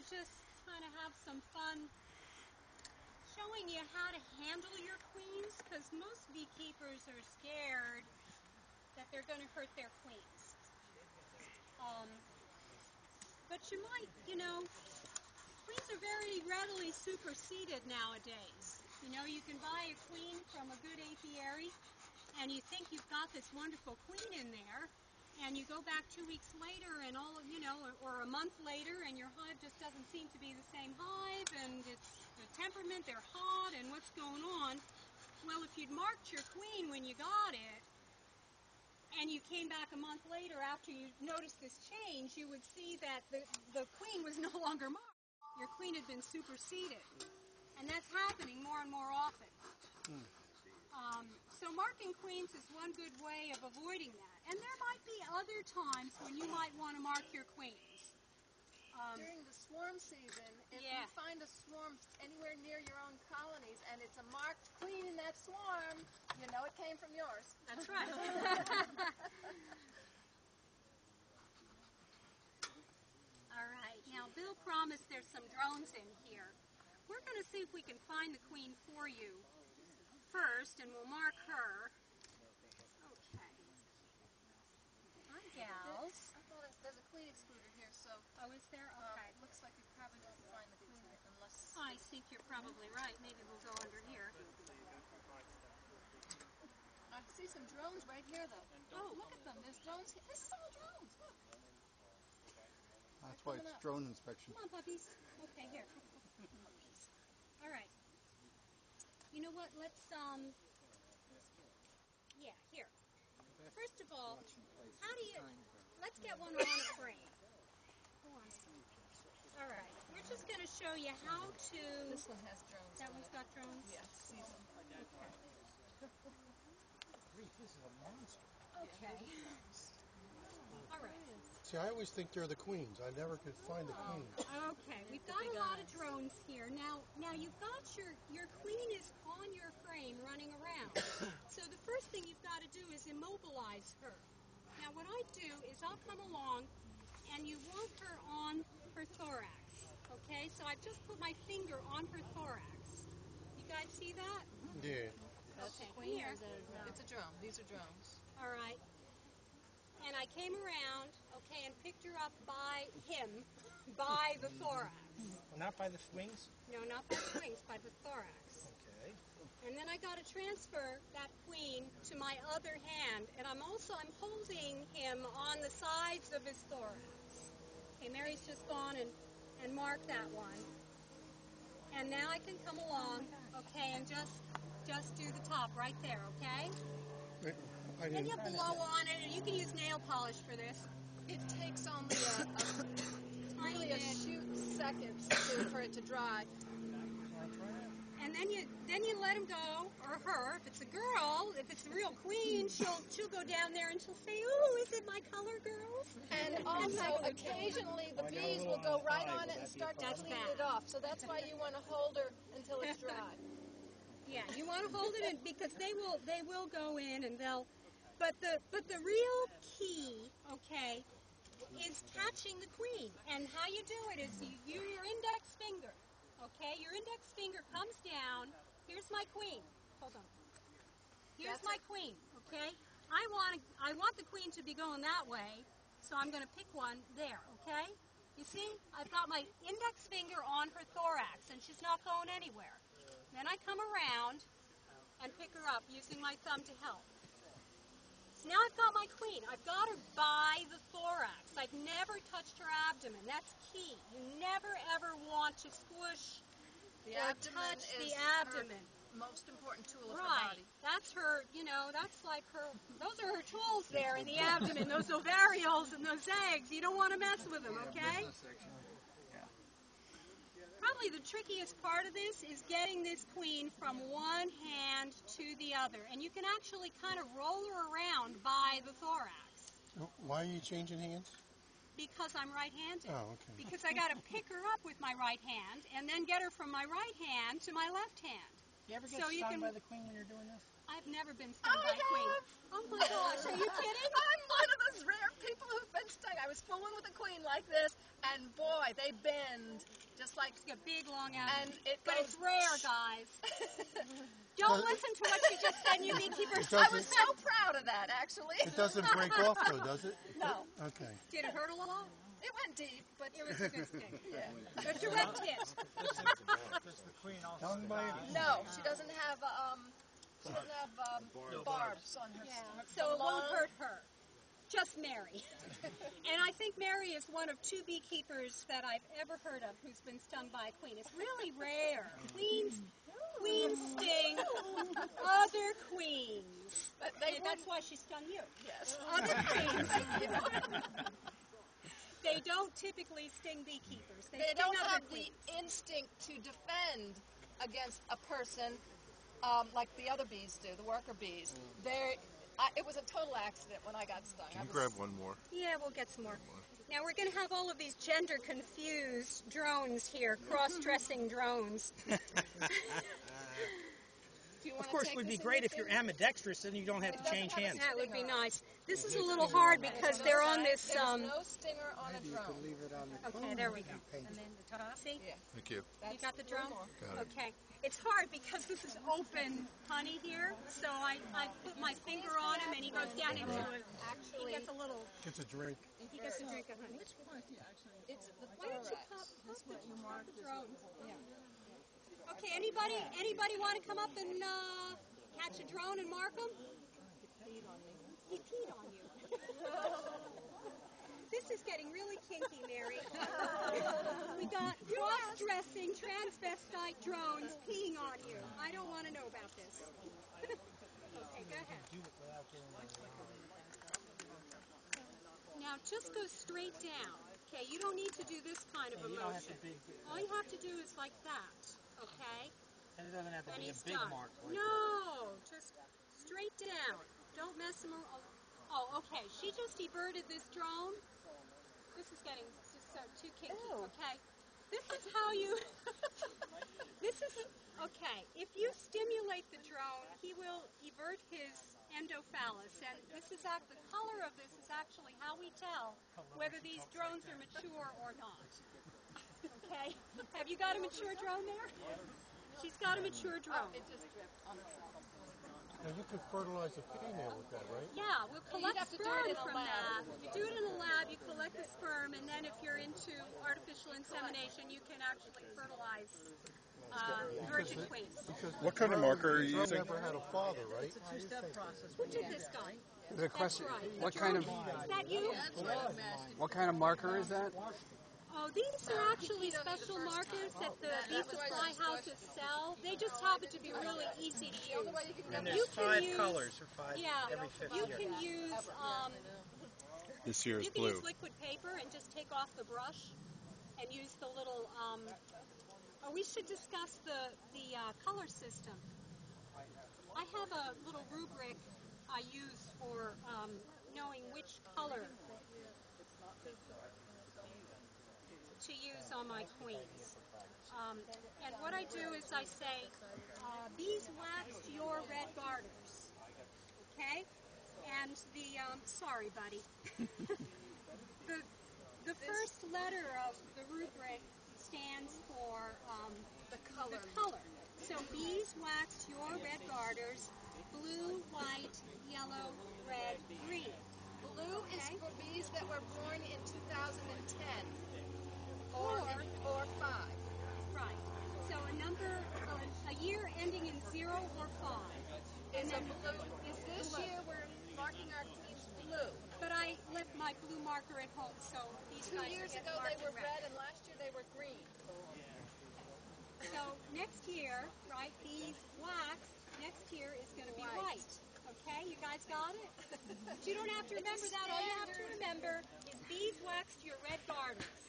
just kind of have some fun showing you how to handle your queens, because most beekeepers are scared that they're going to hurt their queens. But you might, queens are very readily superseded nowadays. You can buy a queen from a good apiary, and you think you've got this wonderful queen in there, and you go back 2 weeks later, and or a month later, and your hive just doesn't seem to be the same hive, and it's the temperament, they're hot, and what's going on? Well, if you'd marked your queen when you got it, and you came back a month later after you noticed this change, you would see that the queen was no longer marked. Your queen had been superseded. And that's happening more and more often. So marking queens is one good way of avoiding that. And there might be other times when you might want to mark your queens. During the swarm season, if you find a swarm anywhere near your own colonies and it's a marked queen in that swarm, you know it came from yours. That's right. All right. Now, Bill promised there's some drones in here. We're going to see if we can find the queen for you first, and we'll mark her. Okay. Hi, gals. I thought there's a queen excluder here, so... Oh, is there? Okay. It looks like you probably won't find the queen unless... I think you're probably right. Maybe we'll go under here. I see some drones right here, though. Oh, look at them. There's drones here. This is all drones. Look. That's why it's drone inspection. Come on, puppies. Okay, here. All right. You know what? Let's, here. First of all, let's get one on a frame. All right. We're just going to show you how to... This one has drones. That one's got drones? Yes. See them. This is a monster. Okay. All right. See, I always think they're the queens. I never could find the queens. Okay, we've got a lot of drones here. Now you've got your queen is on your frame running around. So the first thing you've got to do is immobilize her. Now what I do is I'll come along and you want her on her thorax. Okay, so I've just put my finger on her thorax. You guys see that? Yeah. That's okay, a queen. here. It's a drone. These are drones. All right. And I came around, okay, and picked her up by the thorax. Well, not by the wings? No, not by the wings, by the thorax. Okay. And then I got to transfer that queen to my other hand, and I'm holding him on the sides of his thorax. Okay, Mary's just gone and marked that one. And now I can come along, okay, and just do the top right there, okay? And you blow on it, and you can use nail polish for this. It takes only a few seconds for it to dry. And then you let him go, or her. If it's a girl, if it's a real queen, she'll go down there and she'll say, "Oh, is it my color, girls?" And also, occasionally the bees will go right on it and start to clean it off. So that's why you want to hold her until it's dry. Yeah, you want to hold it in because they will go in and they'll. But the real key, okay, is catching the queen. And how you do it is you use your index finger. Okay, your index finger comes down. Here's my queen. Hold on. Here's my queen. Okay, I want the queen to be going that way, so I'm going to pick one there. Okay, you see, I've got my index finger on her thorax, and she's not going anywhere. Then I come around and pick her up using my thumb to help. So now I've got my queen. I've got her by the thorax. I've never touched her abdomen. That's key. You never ever want to squish or touch the abdomen. Most important tool of her Right. body. That's her, that's like her, those are her tools there in the abdomen, those ovarioles and those eggs. You don't want to mess with them, okay? Probably the trickiest part of this is getting this queen from one hand to the other. And you can actually kind of roll her around by the thorax. Why are you changing hands? Because I'm right-handed. Oh, okay. Because I got to pick her up with my right hand and then get her from my right hand to my left hand. You ever get stung by the queen when you're doing this? I've never been stung by a queen. Oh my gosh, are you kidding? I'm one of those rare people who've been stung. I was fooling with a queen like this, and boy, they bend just like a big long avenue. and it but goes, it's rare, guys. Don't listen to what she just said, you beekeepers. I was so proud of that, actually. It doesn't break off, though, does it? No. Okay. Did it hurt a lot? It went deep, but It was a good stick. yeah. A direct hit. Does the queen also No, she doesn't have barbs on her. Yeah. So it won't hurt her. Just Mary. And I think Mary is one of 2 beekeepers that I've ever heard of who's been stung by a queen. It's really rare. Queens sting other queens. But That's why she stung you. yes. Other queens. They don't typically sting beekeepers. They sting don't other have queens. the instinct to defend against a person like the other bees do, the worker bees. It was a total accident when I got stung. Can you grab one more? Yeah, we'll get some more. Now we're going to have all of these gender-confused drones here, cross-dressing drones. Of course, it would be great if you're ambidextrous, then you don't have to change hands. That would be nice. This is a little hard because they're on this. There's no stinger on a drone. Okay, there we go. See? Yeah. Thank you. You got the drone? Got it. Okay. It's hard because this is open honey here, so I put my finger on him and he goes down into it. He gets a little. Gets a drink. He gets a drink of honey. It's the Why don't you pop the drone? Yeah. Okay, anybody want to come up and catch a drone and mark them? He peed on you. This is getting really kinky, Mary. We got cross-dressing transvestite drones peeing on you. I don't want to know about this. Okay, go ahead. Now just go straight down. Okay, you don't need to do this kind of a motion. All you have to do is like that. Okay? And it doesn't have to And be a he's big done. mark. Like No, just straight down. Don't mess him around. Oh, okay. She just everted this drone. This is getting just so too kinky. Ew. Okay. This is how you. Okay. If you stimulate the drone, he will evert his endophallus, and the color of this is actually how we tell whether these drones are mature or not. Okay. Have you got a mature drone there? She's got a mature drone. It just dripped on the saddle. Now, you could fertilize a female with that, right? Yeah, we'll collect have to do sperm it in a from lab. that. You do it in a lab, you collect the sperm, and then if you're into artificial insemination, you can actually fertilize virgin queens. What kind of marker are you Drone using? never had a father, right? It's a two-step process. Who did this guy? The question: That's right. What kind of Is that you? marker is that? Oh, these are actually special markers that the bee supply houses sell. They just happen to be really easy to use. And You there's can 5 use- colors or 5 Yeah, every 5th you year. can use This year is you can blue. use liquid paper and just take off the brush and use the little. We should discuss the color system. I have a little rubric I use for knowing which color to use on my queens. And what I do is I say, bees waxed your red garters. Okay? And sorry, buddy. The first letter of the rubric stands for the color. So bees waxed your red garters, blue, white, yellow, red, green. Blue is for bees that were born in 2010 or 5. Right. So a year ending in 0 or 5. Is a blue. Is this year we're marking our queens blue? But I left my blue marker at home, so these 2 guys years get ago they marked were red. red, and last year they were green. So next year, right, bees waxed, next year is going to be white. Okay, you guys got it? But you don't have to remember that. All you have to remember is bees waxed your red garters.